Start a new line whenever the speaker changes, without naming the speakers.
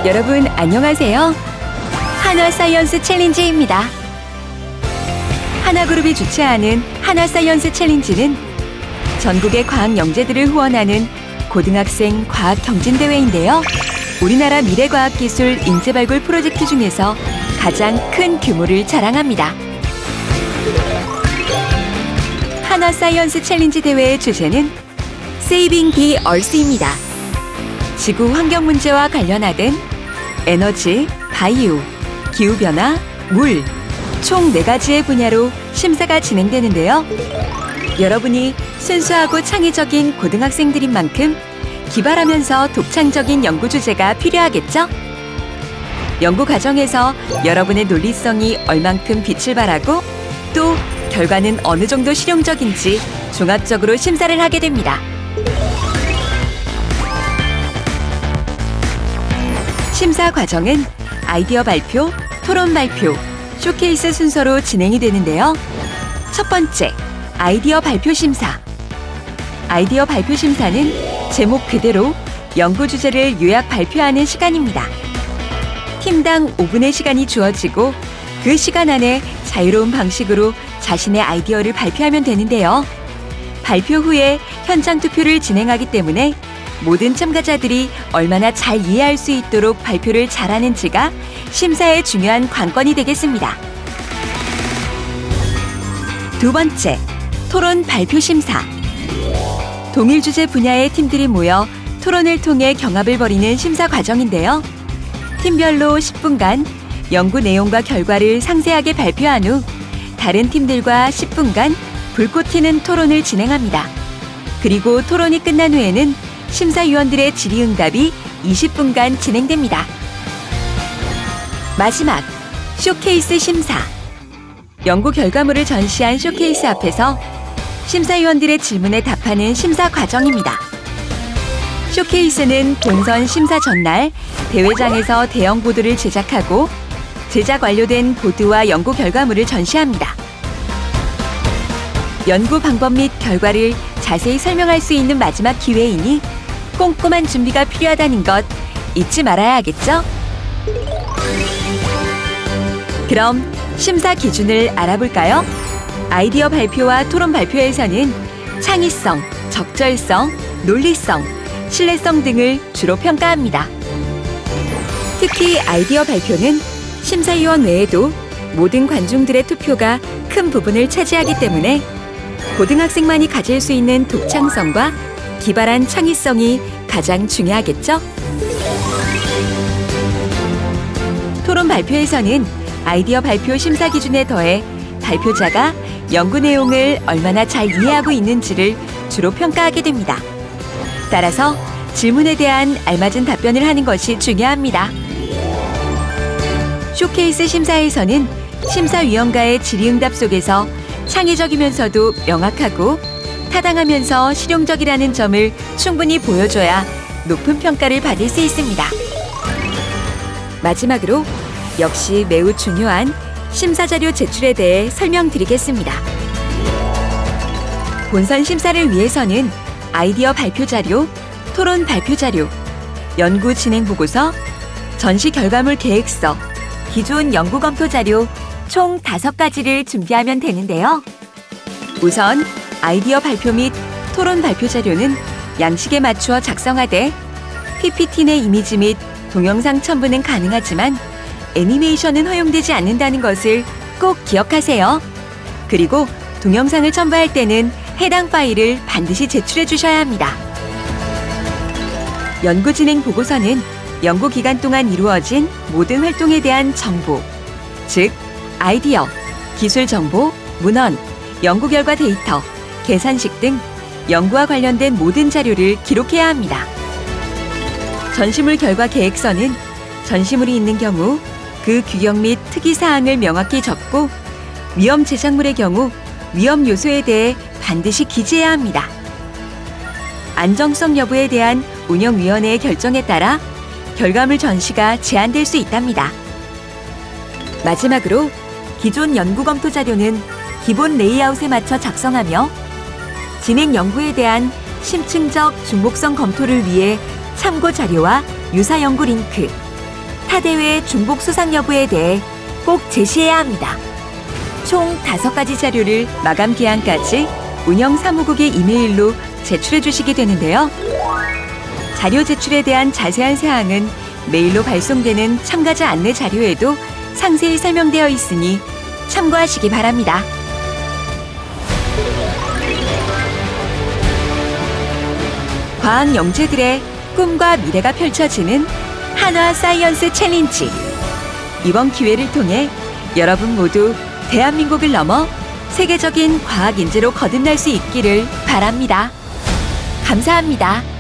여러분 안녕하세요. 한화사이언스 챌린지입니다. 하나그룹이 주최하는 한화사이언스 챌린지는 전국의 과학 영재들을 후원하는 고등학생 과학 경진대회인데요. 우리나라 미래과학기술 인재발굴 프로젝트 중에서 가장 큰 규모를 자랑합니다. 한화사이언스 챌린지 대회의 주제는 Saving the Earth입니다. 지구 환경 문제와 관련하된 에너지, 바이오, 기후변화, 물, 총 4가지의 분야로 심사가 진행되는데요. 여러분이 순수하고 창의적인 고등학생들인 만큼 기발하면서 독창적인 연구 주제가 필요하겠죠? 연구 과정에서 여러분의 논리성이 얼만큼 빛을 발하고 또 결과는 어느 정도 실용적인지 종합적으로 심사를 하게 됩니다. 심사 과정은 아이디어 발표, 토론 발표, 쇼케이스 순서로 진행이 되는데요. 첫 번째, 아이디어 발표 심사. 아이디어 발표 심사는 제목 그대로 연구 주제를 요약 발표하는 시간입니다. 팀당 5분의 시간이 주어지고 그 시간 안에 자유로운 방식으로 자신의 아이디어를 발표하면 되는데요. 발표 후에 현장 투표를 진행하기 때문에 모든 참가자들이 얼마나 잘 이해할 수 있도록 발표를 잘하는지가 심사의 중요한 관건이 되겠습니다. 두 번째, 토론 발표 심사. 동일 주제 분야의 팀들이 모여 토론을 통해 경합을 벌이는 심사 과정인데요. 팀별로 10분간 연구 내용과 결과를 상세하게 발표한 후 다른 팀들과 10분간 불꽃 튀는 토론을 진행합니다. 그리고 토론이 끝난 후에는 심사위원들의 질의응답이 20분간 진행됩니다. 마지막, 쇼케이스 심사. 연구 결과물을 전시한 쇼케이스 앞에서 심사위원들의 질문에 답하는 심사 과정입니다. 쇼케이스는 본선 심사 전날 대회장에서 대형 보드를 제작하고 제작 완료된 보드와 연구 결과물을 전시합니다. 연구 방법 및 결과를 자세히 설명할 수 있는 마지막 기회이니 꼼꼼한 준비가 필요하다는 것 잊지 말아야 하겠죠? 그럼 심사 기준을 알아볼까요? 아이디어 발표와 토론 발표에서는 창의성, 적절성, 논리성, 신뢰성 등을 주로 평가합니다. 특히 아이디어 발표는 심사위원 외에도 모든 관중들의 투표가 큰 부분을 차지하기 때문에 고등학생만이 가질 수 있는 독창성과 기발한 창의성이 가장 중요하겠죠? 토론 발표에서는 아이디어 발표 심사 기준에 더해 발표자가 연구 내용을 얼마나 잘 이해하고 있는지를 주로 평가하게 됩니다. 따라서 질문에 대한 알맞은 답변을 하는 것이 중요합니다. 쇼케이스 심사에서는 심사위원과의 질의응답 속에서 창의적이면서도 명확하고 타당하면서 실용적이라는 점을 충분히 보여줘야 높은 평가를 받을 수 있습니다. 마지막으로 역시 매우 중요한 심사자료 제출에 대해 설명드리겠습니다. 본선 심사를 위해서는 아이디어 발표 자료, 토론 발표 자료, 연구 진행 보고서, 전시 결과물 계획서, 기존 연구 검토 자료 총 5가지를 준비하면 되는데요. 우선 아이디어 발표 및 토론 발표 자료는 양식에 맞추어 작성하되 PPT 내 이미지 및 동영상 첨부는 가능하지만 애니메이션은 허용되지 않는다는 것을 꼭 기억하세요. 그리고 동영상을 첨부할 때는 해당 파일을 반드시 제출해 주셔야 합니다. 연구 진행 보고서는 연구 기간 동안 이루어진 모든 활동에 대한 정보, 즉 아이디어, 기술 정보, 문헌, 연구 결과 데이터, 계산식 등 연구와 관련된 모든 자료를 기록해야 합니다. 전시물 결과 계획서는 전시물이 있는 경우 그 규격 및 특이사항을 명확히 적고 위험 제작물의 경우 위험 요소에 대해 반드시 기재해야 합니다. 안정성 여부에 대한 운영위원회의 결정에 따라 결과물 전시가 제한될 수 있답니다. 마지막으로 기존 연구 검토 자료는 기본 레이아웃에 맞춰 작성하며 진행 연구에 대한 심층적 중복성 검토를 위해 참고 자료와 유사 연구 링크, 타 대회 중복 수상 여부에 대해 꼭 제시해야 합니다. 총 5가지 자료를 마감 기한까지 운영사무국의 이메일로 제출해 주시게 되는데요. 자료 제출에 대한 자세한 사항은 메일로 발송되는 참가자 안내 자료에도 상세히 설명되어 있으니 참고하시기 바랍니다. 과학 영재들의 꿈과 미래가 펼쳐지는 한화 사이언스 챌린지. 이번 기회를 통해 여러분 모두 대한민국을 넘어 세계적인 과학 인재로 거듭날 수 있기를 바랍니다. 감사합니다.